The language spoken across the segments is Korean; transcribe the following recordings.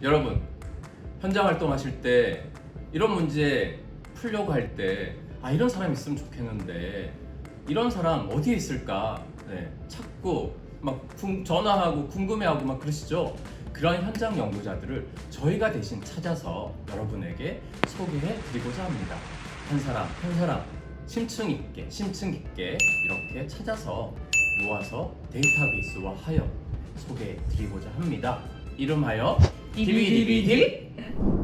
여러분, 현장 활동하실 때 이런 문제 풀려고 할 때 이런 사람 있으면 좋겠는데 이런 사람 어디에 있을까 찾고 막 전화하고 궁금해하고 막 그러시죠? 그런 현장 연구자들을 저희가 대신 찾아서 여러분에게 소개해 드리고자 합니다. 한 사람 심층 깊게 이렇게 찾아서 모아서 데이터베이스화 하여 소개해 드리고자 합니다. 이름하여 DBDBD.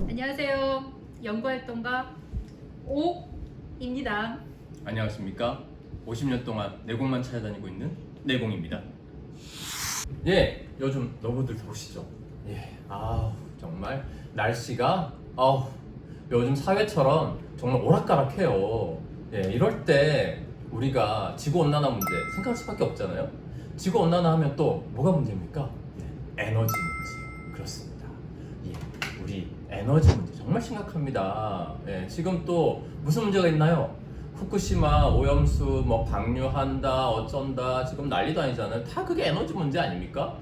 안녕하세요. 연구활동가 오입니다. 안녕하십니까? 50년 동안 내공만 찾아다니고 있는 내공입니다. 요즘 너무들 더우시죠? 정말 날씨가 요즘 사회처럼 정말 오락가락해요. 이럴 때 우리가 지구온난화 문제 생각할 수밖에 없잖아요. 지구온난화 하면 또 뭐가 문제입니까? 에너지 문제. 그렇습니다. 우리 에너지 문제 정말 심각합니다. 지금 또 무슨 문제가 있나요? 후쿠시마 오염수 방류한다 어쩐다 지금 난리도 아니잖아요. 다 그게 에너지 문제 아닙니까?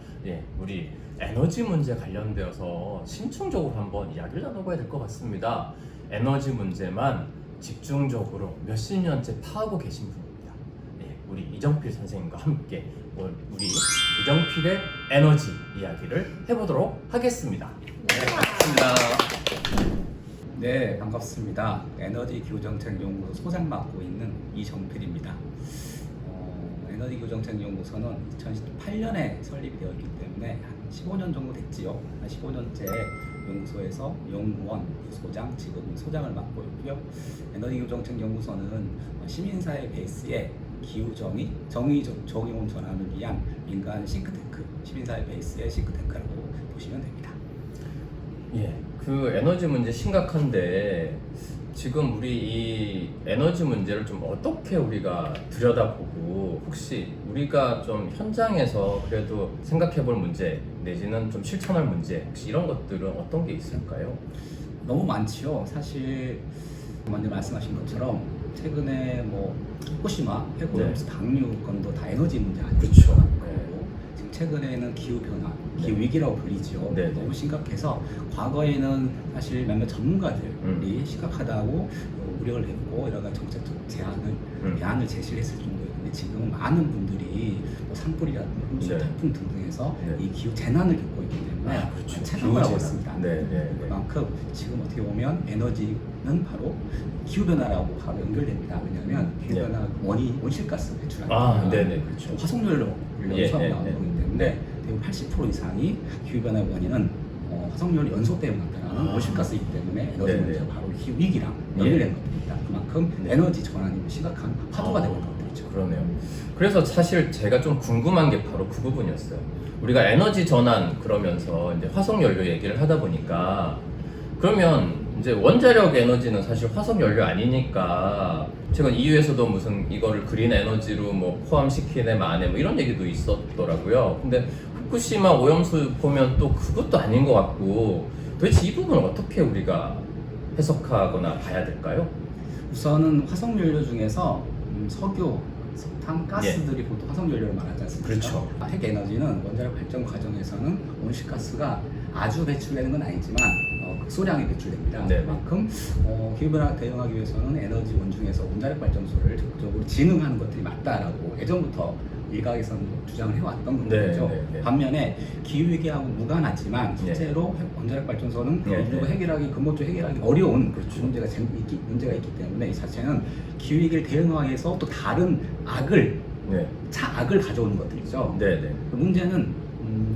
우리 에너지 문제 관련되어서 심층적으로 한번 이야기를 나눠봐야 될 것 같습니다. 에너지 문제만 집중적으로 몇십 년째 파하고 계신 분입니다. 우리 이정필 선생님과 함께 우리 이정필의 에너지 이야기를 해보도록 하겠습니다. 반갑습니다. 네, 반갑습니다. 에너지 기후정책연구소 소장 맡고 있는 이정필입니다. 에너지 기후정책연구소는 2018년에 설립이 되었기 때문에 한 15년 정도 됐지요. 한 15년째 연구소에서 연구원, 부소장, 지금 소장을 맡고 있고요. 에너지 기후정책연구소는 시민사회 베이스의 기후정의, 정의용 전환을 위한 민간 싱크탱크, 시민사회 베이스의 싱크탱크라고 보시면 됩니다. 그 에너지 문제 심각한데 지금 우리 이 에너지 문제를 좀 어떻게 우리가 들여다보고 혹시 우리가 좀 현장에서 그래도 생각해볼 문제 내지는 좀 실천할 문제 혹시 이런 것들은 어떤 게 있을까요? 너무 많지요. 사실 먼저 말씀하신 것처럼 최근에 후쿠시마 핵오염수 방류 건도 다 에너지 문제 아니죠. 그리고 지금 최근에는 기후 변화, 기후 위기라고 불리지요. 너무 심각해서 과거에는 사실 몇몇 전문가들이 심각하다고 우려를 했고 여러 가지 정책적 대안을 제시를 했을 정도였는데 지금은 많은 분들이 산불이라든지 홍수, 태풍 등등에서 이 기후 재난을 겪고 있기 때문에 체감하고 있습니다. 그만큼 지금 어떻게 보면 에너지는 바로 기후 변화라고 바로 연결됩니다. 왜냐하면 기후 변화 온실가스 배출하는 그렇죠. 화석연료 연소하고 나오는 거기 때문에 대부분 80% 이상이 기후 변화의 원인은 화석연료 연소 때문에 나타나는 온실가스이기 때문에 에너지 문제가 바로 기후 위기랑 연결된 것들입니다. 그만큼 에너지 전환이 심각한 파도가 되는 것들이죠. 그러네요. 그래서 사실 제가 좀 궁금한 게 바로 그 부분이었어요. 우리가 에너지 전환 그러면서 이제 화석 연료 얘기를 하다 보니까 그러면 이제 원자력 에너지는 사실 화석 연료 아니니까 최근 EU에서도 무슨 이거를 그린 에너지로 포함시키네 마네 이런 얘기도 있었더라고요. 근데 후쿠시마 오염수 보면 또 그것도 아닌 것 같고 도대체 이 부분을 어떻게 우리가 해석하거나 봐야 될까요? 우선은 화석 연료 중에서 석유, 석탄, 가스들이 보통 화석 연료를 말하지 않습니까? 그렇죠. 핵 에너지는 원자력 발전 과정에서는 온실가스가 아주 배출되는 건 아니지만 극소량이 배출됩니다. 그만큼 기후변화 대응하기 위해서는 에너지원 중에서 원자력 발전소를 적극적으로 진흥하는 것들이 맞다라고 예전부터 일각에서는 주장을 해왔던 것이죠. 반면에 기후위기하고 무관하지만 실제로 원자력 발전소는 인류가 해결하기 근본적으로 해결하기 어려운 문제가 있기 때문에 이 자체는 기후위기를 대응하기 위해서 또 다른 차악을 가져오는 것들이죠. 그 문제는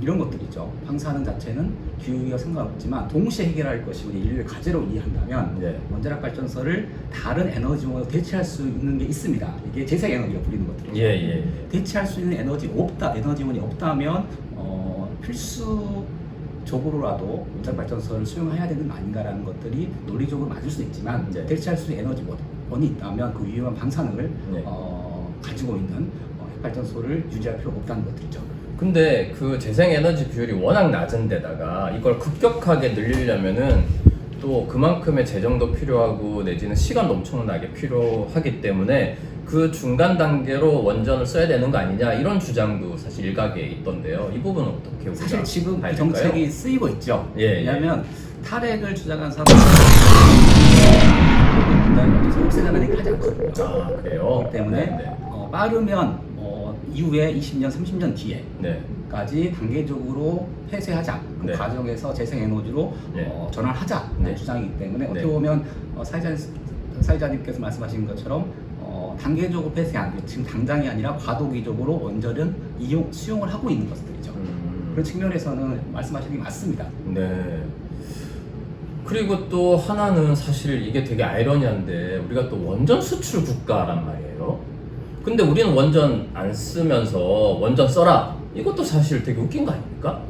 이런 것들이죠. 방사능 자체는 기후위기와 상관없지만 동시에 해결할 것이 우리 인류의 과제로 이해한다면 원자력 발전소를 다른 에너지원으로 대체할 수 있는 게 있습니다. 이게 재생 에너지가 불리는 것들이죠. 대체할 수 있는 에너지원이 없다면 필수적으로라도 원자력 발전소를 수용해야 되는 거 아닌가라는 것들이 논리적으로 맞을 수 있지만 대체할 수 있는 에너지원이 있다면 그 위험한 방사능을 가지고 있는 핵발전소를 유지할 필요가 없다는 것들이죠. 근데 그 재생에너지 비율이 워낙 낮은 데다가 이걸 급격하게 늘리려면은 또 그만큼의 재정도 필요하고 내지는 시간도 엄청나게 필요하기 때문에 그 중간 단계로 원전을 써야 되는 거 아니냐 이런 주장도 사실 일각에 있던데요. 이 부분은 어떻게 우리가 사실 지금 봐야 그 될까요? 정책이 쓰이고 있죠. 예, 예. 왜냐하면 탈핵을 주장한 사람은 없애자는 얘기를 하지 않거든요. 아 그래요? 그렇기 때문에 네, 빠르면 이후에 20년, 30년 네. 뒤에까지 단계적으로 폐쇄하자. 그 네. 과정에서 재생에너지로 네. 전환하자. 네. 주장이기 때문에 어떻게 네. 보면 사회자님께서 말씀하신 것처럼 단계적으로 폐쇄한 지금 당장이 아니라 과도기적으로 원전은 수용을 하고 있는 것들이죠. 그런 측면에서는 말씀하시는 게 맞습니다. 네. 그리고 또 하나는 사실 이게 되게 아이러니한데 우리가 또 원전 수출 국가란 말이에요. 근데 우리는 원전 안 쓰면서 원전 써라. 이것도 사실 되게 웃긴 거 아닙니까?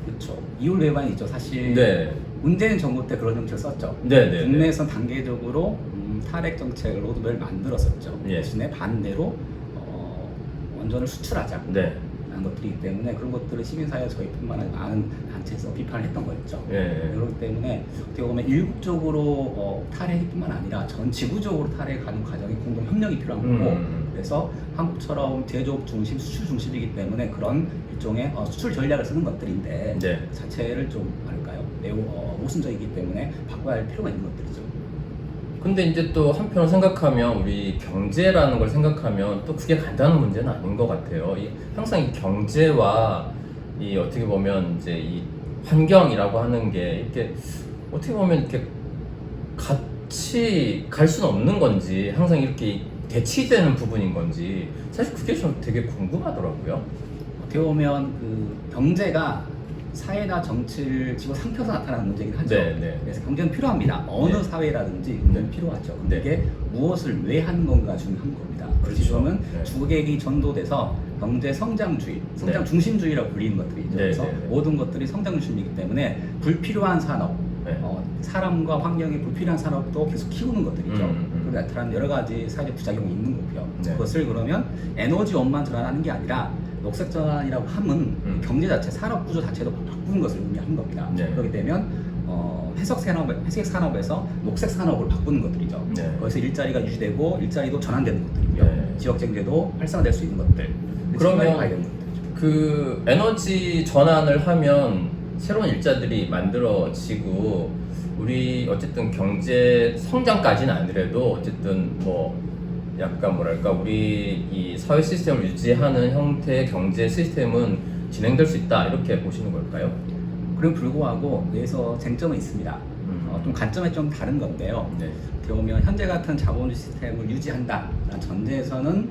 그렇죠. 이율 외반이 있죠. 사실 네. 문재인 정부 때 그런 정책을 썼죠. 네. 국내에선 단계적으로 탈핵 정책을 로드맵을 만들었었죠. 예. 대신에 반대로 원전을 수출하자. 네. 라는 것들이기 때문에 그런 것들을 시민사회 저희뿐만 아니라 많은 단체에서 비판을 했던 거였죠. 예. 그렇기 때문에 어떻게 보면 일국적으로 탈핵뿐만 아니라 전 지구적으로 탈핵 가는 과정에 공동 협력이 필요한 거고 그래서 한국처럼 제조업 중심, 수출 중심이기 때문에 그런 일종의 수출 전략을 쓰는 것들인데 네. 자체를 좀 뭐랄까요 매우 모순적이기 때문에 바꿔야 할 필요가 있는 것들이죠. 근데 이제 또 한편으로 생각하면 우리 경제라는 걸 생각하면 또 그게 간단한 문제는 아닌 것 같아요. 항상 이 경제와 이 어떻게 보면 이제 이 환경이라고 하는 게 이렇게 어떻게 보면 이렇게 같이 갈 수는 없는 건지 항상 이렇게 대치되는 부분인 건지 사실 그게 좀 되게 궁금하더라고요. 어떻게 보면 그 경제가 사회나 정치를 집어삼켜서 나타나는 문제이긴 하죠. 네. 그래서 경제는 필요합니다. 어느 네. 사회라든지 경제는 필요하죠. 근데 네. 이게 무엇을 왜 하는 건가 중요한 겁니다. 그렇죠. 지금은 네. 주객이 전도돼서 경제 성장주의, 성장 네. 중심주의라고 불리는 것들이죠. 네, 그래서 네. 모든 것들이 성장 중심이기 때문에 불필요한 산업, 네. 사람과 환경에 불필요한 산업도 계속 키우는 것들이죠. 그리고 나타나는 여러 가지 사회적 부작용이 있는 거고요. 네. 그것을 그러면 에너지원만 전환하는 게 아니라 녹색 전환이라고 함은 경제 자체, 산업 구조 자체도 바꾸는 것을 의미하는 겁니다. 네. 그렇기 되면 회색 산업에서 녹색 산업을 바꾸는 것들이죠. 네. 거기서 일자리가 유지되고 일자리도 전환되는 것들이고요. 네. 지역 경제도 활성화될 수 있는 것들. 그러면 봐야 되는 것들이죠. 그 에너지 전환을 하면 새로운 일자들이 만들어지고 우리 어쨌든 경제 성장까지는 아니래도 어쨌든 뭐 약간 뭐랄까 우리 이 사회 시스템을 유지하는 형태의 경제 시스템은 진행될 수 있다 이렇게 보시는 걸까요? 그리고 불구하고 여기서 쟁점은 있습니다. 좀 관점이 좀 다른 건데요. 네. 어떻게 보면 현재 같은 자본주의 시스템을 유지한다라는 전제에서는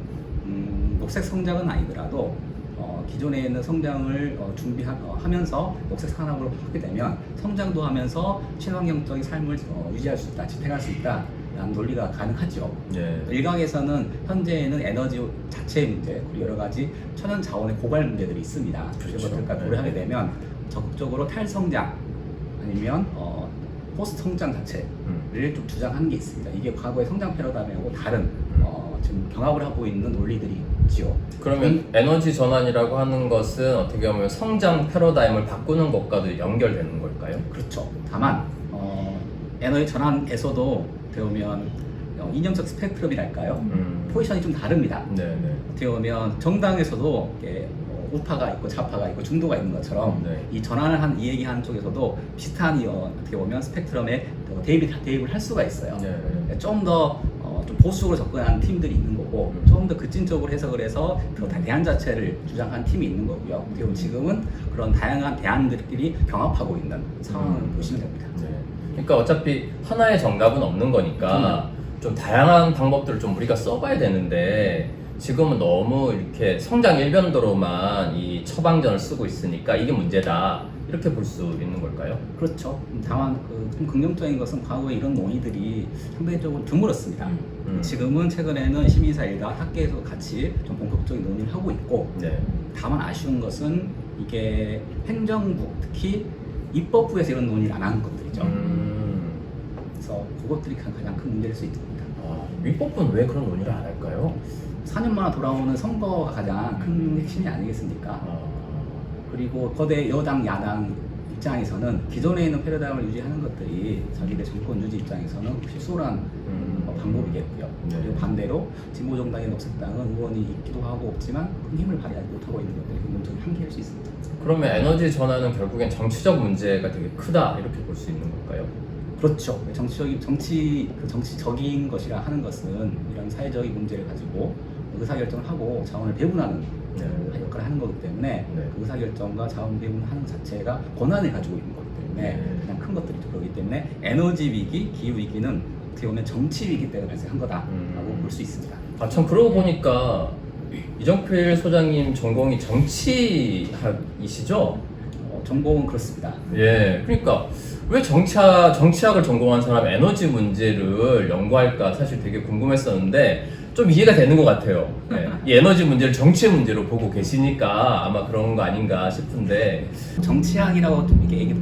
녹색 성장은 아니더라도 기존에 있는 성장을 하면서 녹색 산업으로 바꾸게 되면 성장도 하면서 친환경적인 삶을 유지할 수 있다, 집행할 수 있다라는 논리가 가능하죠. 네. 일각에서는 현재에는 에너지 자체의 문제 그리고 여러 가지 천연 자원의 고갈 문제들이 있습니다. 그렇죠. 그것들까지 고려하게 되면 적극적으로 탈성장 아니면 포스트 성장 자체를 좀 주장하는 게 있습니다. 이게 과거의 성장 패러다임하고 다른 지금 경합을 하고 있는 논리들이 있지요. 그러면 에너지 전환이라고 하는 것은 어떻게 보면 성장 패러다임을 바꾸는 것과도 연결되는 걸까요? 그렇죠. 다만 에너지 전환에서도 배우면 이념적 스펙트럼이랄까요? 포지션이 좀 다릅니다. 네네. 어떻게 보면 정당에서도 우파가 있고 좌파가 있고 중도가 있는 것처럼 네. 이 전환을 이 얘기하는 쪽에서도 비슷한 어떻게 보면 스펙트럼에 대입을 할 수가 있어요. 네. 좀 더 좀 보수적으로 접근하는 팀들이 있는 거고 좀 더 급진적으로 해석을 해서 그 대안 자체를 주장한 팀이 있는 거고요. 어떻게 보면 지금은 그런 다양한 대안들끼리 병합하고 있는 상황을 보시면 됩니다. 네. 그러니까 어차피 하나의 정답은 없는 거니까 좀 다양한 방법들을 좀 우리가 써봐야 되는데 지금은 너무 이렇게 성장 일변도로만 이 처방전을 쓰고 있으니까 이게 문제다 이렇게 볼 수 있는 걸까요? 그렇죠. 다만 좀 긍정적인 것은 과거에 이런 논의들이 상대적으로 드물었습니다. 지금은 최근에는 시민사회가 학계에서 같이 좀 본격적인 논의를 하고 있고 네. 다만 아쉬운 것은 이게 행정부 특히 입법부에서 이런 논의를 안 하는 것들이죠. 그래서 그것들이 가장 큰 문제일 수 있습니다. 입법부는 왜 그런 논의를 안 할까요? 4년마다 돌아오는 선거가 가장 큰 핵심이 아니겠습니까? 그리고 거대 여당 야당 입장에서는 기존에 있는 패러다임을 유지하는 것들이 자기들 정권 유지 입장에서는 실소란 방법이겠고요. 그리고 반대로 진보정당인 녹색당은 의원이 있기도 하고 없지만 큰 힘을 발휘하지 못하고 있는 것들이 근본적인 한계일 수 있습니다. 그러면 에너지 전환은 결국엔 정치적 문제가 되게 크다 이렇게 볼 수 있는 걸까요? 그렇죠. 정치적인 것이라 하는 것은 이런 사회적인 문제를 가지고 의사결정을 하고 자원을 배분하는 역할을 하는 거기 때문에 그 의사결정과 자원 배분하는 것 자체가 권한을 가지고 있는 거기 때문에 그냥 큰 것들이죠. 그렇기 때문에 에너지 위기, 기후 위기는 어떻게 보면 정치 위기 때문에 발생한 거다라고 볼 수 있습니다. 아, 참 그러고 보니까 이정필 소장님 전공이 정치학이시죠? 전공은 그렇습니다. 예, 그러니까 왜 정치학을 전공한 사람 에너지 문제를 연구할까 사실 되게 궁금했었는데 좀 이해가 되는 것 같아요. 네. 이 에너지 문제를 정치의 문제로 보고 계시니까 아마 그런 거 아닌가 싶은데 정치학이라고 좀 이게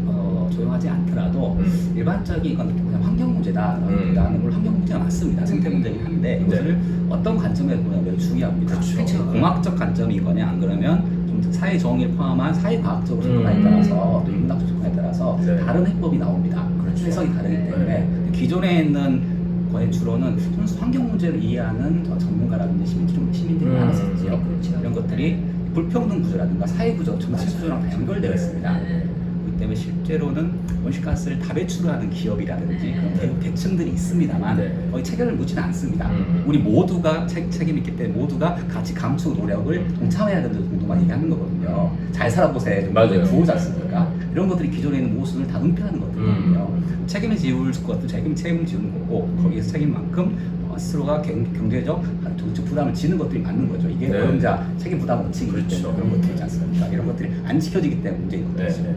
조용하지 않더라도 일반적인 이건 그냥 환경 문제다라는 걸 환경 문제가 맞습니다. 생태 문제긴 한데 이것을 어떤 관점에서 보면 매우 중요합니다. 그렇죠. 공학적 관점이거나 안 그러면 좀 사회 정의를 포함한 사회 과학적으로 접근에 따라서 또 인문학적 접근에 따라서 다른 해법이 나옵니다. 해석이 다르기 때문에 기존에 있는 거의 주로는 순수 환경 문제를 이해하는 전문가라든지 시민들이 많았었죠. 이런 것들이 불평등 구조라든가 사회 구조, 정치 구조랑 다 연결되어 있습니다. 그렇기 때문에 실제로는 온실가스를 다 배출하는 기업이라든지 그런 대층들이 있습니다만 거의 체계를 묻지는 않습니다. 우리 모두가 책임이 있기 때문에 모두가 같이 감축 노력을 동참해야 된다는 정도만 얘기하는 거거든요. 잘 살아보세요. 맞아요. 구호지 않습니까? 이런 것들이 기존에 있는 모순을 다 은폐하는 것들이거든요. 책임을 지울 것도 책임을 지우는 거고 거기에서 책임만큼 스스로가 경제적, 정치적 부담을 지는 것들이 맞는 거죠. 이게 노동자 책임 부담 원칙이기 때문에 그런 것들이 있지 않습니까? 이런 것들이 안 지켜지기 때문에 문제인 거죠. 네.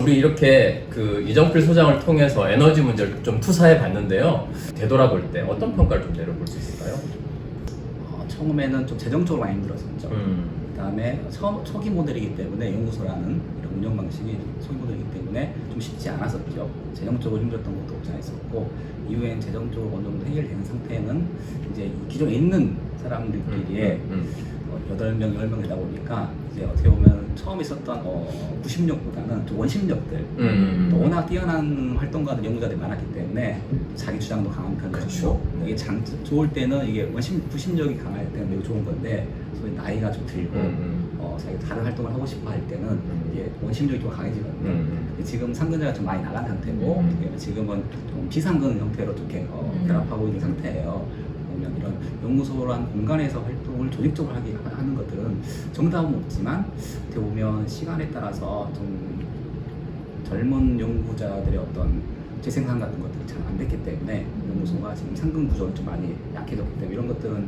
우리 이렇게 그 이정필 소장을 통해서 에너지 문제를 좀 투사해 봤는데요. 되돌아볼 때 어떤 평가를 좀 내려볼 수 있을까요? 처음에는 좀 재정적으로 많이 힘들었었죠. 그다음에 초기 모델이기 때문에 연구소라는 이런 운영 방식이 초기 모델이기 때문에 좀 쉽지 않았었죠. 재정적으로 힘들었던 것도 없지 않아 있었고 이후엔 재정적으로 어느 정도 해결되는 상태는 이제 기존에 있는 사람들끼리의 8명, 10명 되다 보니까 이제 어떻게 보면 처음 있었던 구심력보다는 좀 원심력들 또 워낙 뛰어난 활동가들, 연구자들이 많았기 때문에 자기 주장도 강한 편이었고 이게 좋을 때는 이게 구심력이 강할 때는 매우 좋은 건데 소위 나이가 좀 들고 자기 다른 활동을 하고 싶어 할 때는 이게 원심력이 좀 강해지거든요. 지금 상근자가 좀 많이 나간 상태고 지금은 좀 비상근 형태로 이렇게 결합하고 있는 상태예요. 보면 이런 연구소란 공간에서 활동을 조직적으로 하는 것들은 정답은 없지만 어떻게 보면 시간에 따라서 좀 젊은 연구자들의 어떤 재생산 같은 것들이 잘 안 됐기 때문에 연구소가 지금 상근 구조는 좀 많이 약해졌기 때문에 이런 것들은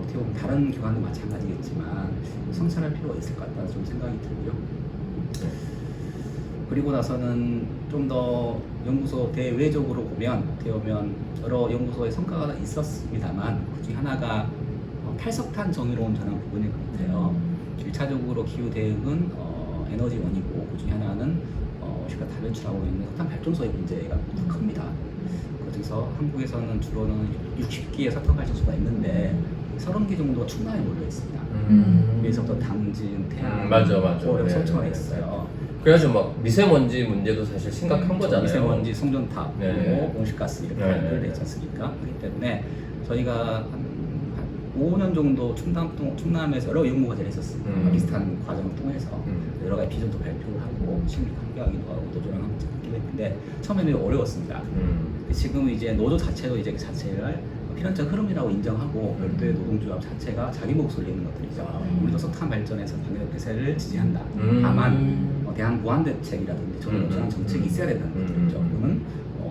어떻게 보면 다른 기관도 마찬가지겠지만 성찰할 필요가 있을 것 같다는 좀 생각이 들고요. 그리고 나서는 좀 더 연구소 대외적으로 보면 어떻게 보면 여러 연구소의 성과가 있었습니다만 그중에 하나가 탈석탄 정의로운 전환 부분인 것 같아요. 1차적으로 기후 대응은 에너지 원이고 그중에 하나는 우리가 다 배출하고 있는 석탄 발전소의 문제가 큽니다. 그래서 한국에서는 주로는 60기의 석탄 발전소가 있는데 30개 정도가 충남에 몰려 있습니다. 위에서부터 당진, 태안, 고려, 서천에 있어요. 그래가지고 막 미세먼지 문제도 사실 심각한 거잖아요. 미세먼지, 송전탑, 그리고 온실가스 이렇게 연결되어 있지 않습니까? 그렇기 때문에 저희가 한 5년 정도 충남에서 여러 연구 과제를 했었습니다. 비슷한 과정을 통해서 여러 가지 비전도 발표를 하고 심리 함께하기도 하고 노조랑 함께하기도 했는데 처음에는 어려웠습니다. 지금 이제 노조 자체도 이제 그 자체를 필연적 흐름이라고 인정하고 별도의 노동조합 자체가 자기 목소리 내는 것들이죠. 우리도 석탄 발전에서 방역 폐쇄를 지지한다. 다만 대한 무한 대책이라든지 저런 정책이 있어야 된다는 것들이죠. 그거는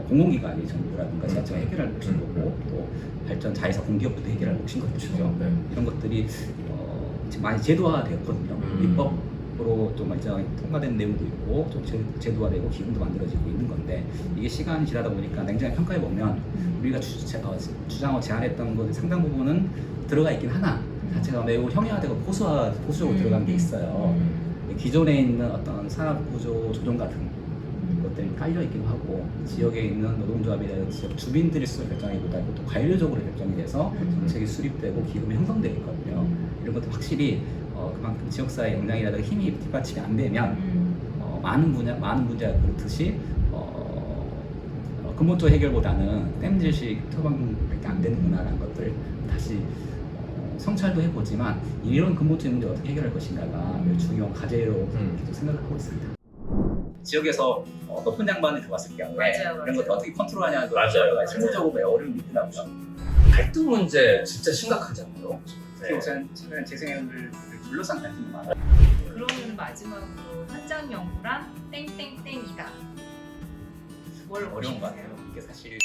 공공기관이 정부라든가 지자체가 해결할 몫인 거고 또 발전 자회사 공기업부터 해결할 몫인 것들이죠. 이런 것들이 지금 많이 제도화되었거든요. 입법으로 좀 이제 통과된 내용도 있고 좀 제도화되고 기금도 만들어지고 있는 건데 이게 시간이 지나다 보니까 냉정히 평가해 보면 우리가 주장하고 제안했던 것의 상당 부분은 들어가 있긴 하나 자체가 매우 형이화되고 보수적으로 들어간 게 있어요. 기존에 있는 어떤 산업구조 조정 같은 것들이 깔려 있기도 하고 지역에 있는 노동조합이라든지 지역 주민들이 스스로 결정하기보다 또 관료적으로 결정이 돼서 정책이 수립되고 기금이 형성되어 있거든요. 이런 것도 확실히 그만큼 지역사회 역량이라든가 힘이 뒷받침이 안 되면 많은 문제가 그렇듯이 근본적 해결보다는 땜질식 처방밖에 안 되는구나라는 것들 다시 성찰도 해보지만 이런 근본적인 문제 어떻게 해결할 것인가가 매우 중요한 과제로 계속 생각하고 있습니다. 지역에서 높은 양반이 들어왔을 경우에 맞아요. 이런 것들 어떻게 컨트롤하냐도 맞아요. 실무적으로 매우 어려움이 있더라고요. 갈등 문제 진짜 심각하지 않나요? 특히 우선 최근 재생을 둘러싼 갈등이 많아요. 그러면 마지막으로 현장 연구란 땡땡땡이다. 뭘 어려운 것 보시겠어요? 같아요. 이게 사실